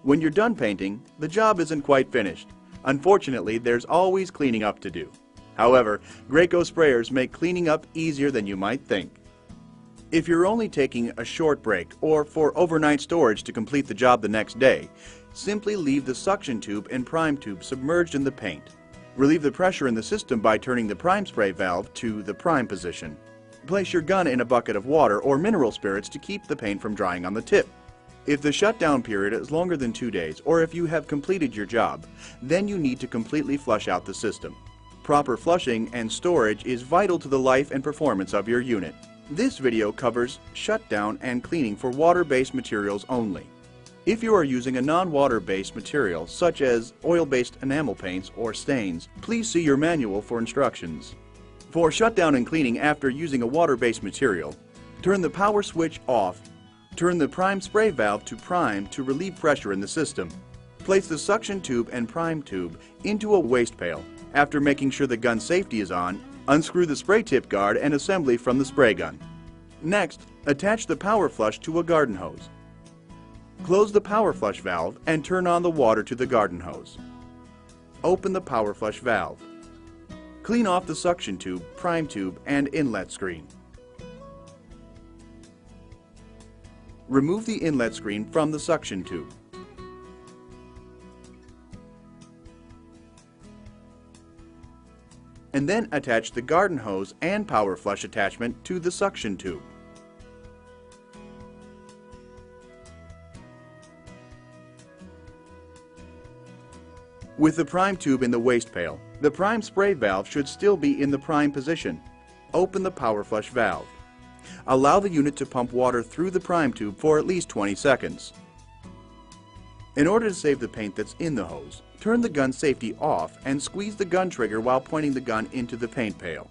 When you're done painting, the job isn't quite finished. Unfortunately, there's always cleaning up to do. However, Graco sprayers make cleaning up easier than you might think. If you're only taking a short break or for overnight storage to complete the job the next day, simply leave the suction tube and prime tube submerged in the paint. Relieve the pressure in the system by turning the prime spray valve to the prime position. Place your gun in a bucket of water or mineral spirits to keep the paint from drying on the tip. If the shutdown period is longer than 2 days, or if you have completed your job, then you need to completely flush out the system. Proper flushing and storage is vital to the life and performance of your unit. This video covers shutdown and cleaning for water-based materials only. If you are using a non-water-based material, such as oil-based enamel paints or stains, please see your manual for instructions. For shutdown and cleaning after using a water-based material, turn the power switch off. Turn the prime spray valve to prime to relieve pressure in the system. Place the suction tube and prime tube into a waste pail. After making sure the gun safety is on, unscrew the spray tip guard and assembly from the spray gun. Next, attach the power flush to a garden hose. Close the power flush valve and turn on the water to the garden hose. Open the power flush valve. Clean off the suction tube, prime tube, and inlet screen. Remove the inlet screen from the suction tube. And then attach the garden hose and power flush attachment to the suction tube. With the prime tube in the waste pail, the prime spray valve should still be in the prime position. Open the power flush valve. Allow the unit to pump water through the prime tube for at least 20 seconds. In order to save the paint that's in the hose, turn the gun safety off and squeeze the gun trigger while pointing the gun into the paint pail.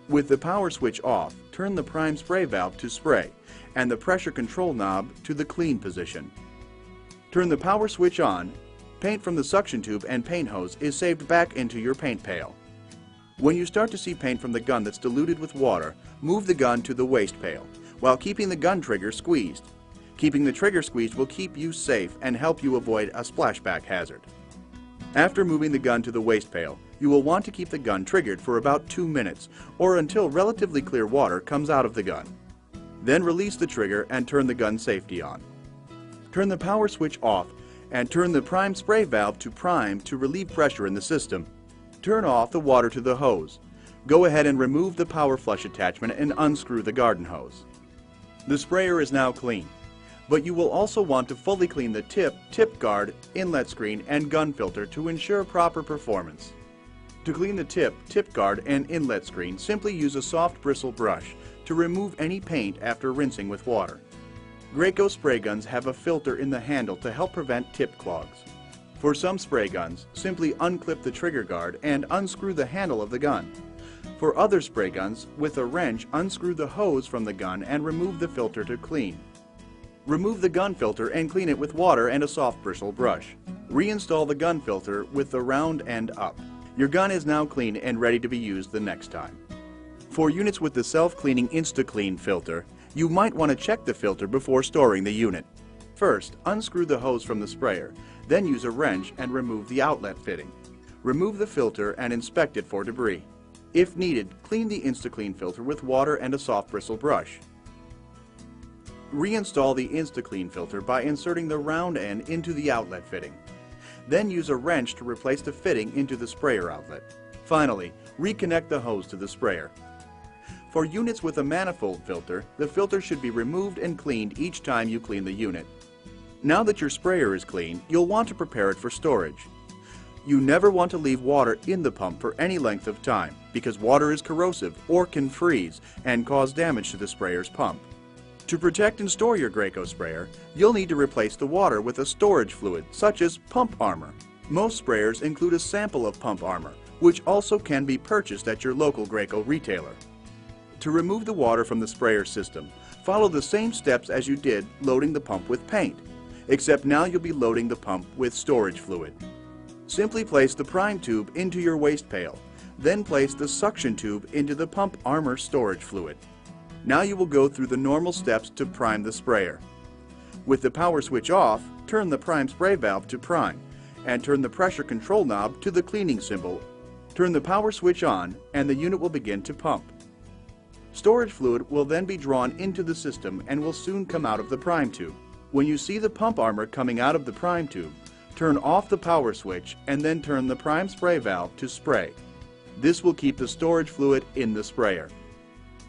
With the power switch off, turn the prime spray valve to spray and the pressure control knob to the clean position. Turn the power switch on. Paint from the suction tube and paint hose is saved back into your paint pail. When you start to see paint from the gun that's diluted with water, move the gun to the waste pail, while keeping the gun trigger squeezed. Keeping the trigger squeezed will keep you safe and help you avoid a splashback hazard. After moving the gun to the waste pail, you will want to keep the gun triggered for about 2 minutes, or until relatively clear water comes out of the gun. Then release the trigger and turn the gun safety on. Turn the power switch off and turn the prime spray valve to prime to relieve pressure in the system. Turn off the water to the hose. Go ahead and remove the power flush attachment and unscrew the garden hose. The sprayer is now clean, but you will also want to fully clean the tip guard, inlet screen, and gun filter to ensure proper performance. To clean the tip guard, and inlet screen, simply use a soft bristle brush to remove any paint after rinsing with water. Graco spray guns have a filter in the handle to help prevent tip clogs. For some spray guns, simply unclip the trigger guard and unscrew the handle of the gun. For other spray guns, with a wrench, unscrew the hose from the gun and remove the filter to clean. Remove the gun filter and clean it with water and a soft bristle brush. Reinstall the gun filter with the round end up. Your gun is now clean and ready to be used the next time. For units with the self-cleaning InstaClean filter, you might want to check the filter before storing the unit. First, unscrew the hose from the sprayer, then use a wrench and remove the outlet fitting. Remove the filter and inspect it for debris. If needed, clean the InstaClean filter with water and a soft bristle brush. Reinstall the InstaClean filter by inserting the round end into the outlet fitting. Then use a wrench to replace the fitting into the sprayer outlet. Finally, reconnect the hose to the sprayer. For units with a manifold filter, the filter should be removed and cleaned each time you clean the unit. Now that your sprayer is clean, you'll want to prepare it for storage. You never want to leave water in the pump for any length of time, because water is corrosive or can freeze and cause damage to the sprayer's pump. To protect and store your Graco sprayer, you'll need to replace the water with a storage fluid, such as pump armor. Most sprayers include a sample of pump armor, which also can be purchased at your local Graco retailer. To remove the water from the sprayer system, follow the same steps as you did loading the pump with paint, except now you'll be loading the pump with storage fluid. Simply place the prime tube into your waste pail, then place the suction tube into the pump armor storage fluid. Now you will go through the normal steps to prime the sprayer. With the power switch off, turn the prime spray valve to prime, and turn the pressure control knob to the cleaning symbol. Turn the power switch on, and the unit will begin to pump. Storage fluid will then be drawn into the system and will soon come out of the prime tube. When you see the pump armor coming out of the prime tube, turn off the power switch and then turn the prime spray valve to spray. This will keep the storage fluid in the sprayer.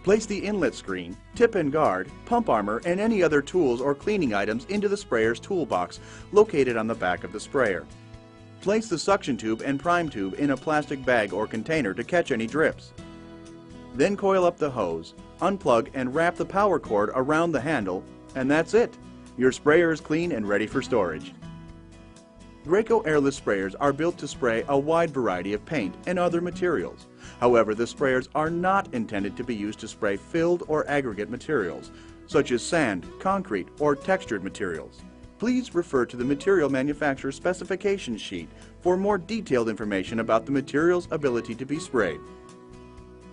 Place the inlet screen, tip and guard, pump armor, and any other tools or cleaning items into the sprayer's toolbox located on the back of the sprayer. Place the suction tube and prime tube in a plastic bag or container to catch any drips. Then coil up the hose, unplug and wrap the power cord around the handle, and that's it. Your sprayer is clean and ready for storage. Graco airless sprayers are built to spray a wide variety of paint and other materials. However, the sprayers are not intended to be used to spray filled or aggregate materials, such as sand, concrete, or textured materials. Please refer to the material manufacturer's specification sheet for more detailed information about the material's ability to be sprayed.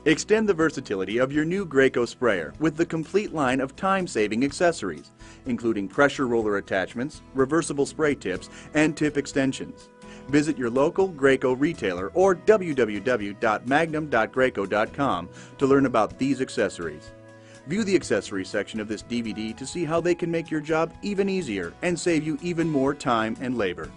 Extend the versatility of your new Graco sprayer with the complete line of time-saving accessories, including pressure roller attachments, reversible spray tips, and tip extensions. Visit your local Graco retailer or www.magnum.graco.com to learn about these accessories. View the accessories section of this DVD to see how they can make your job even easier and save you even more time and labor.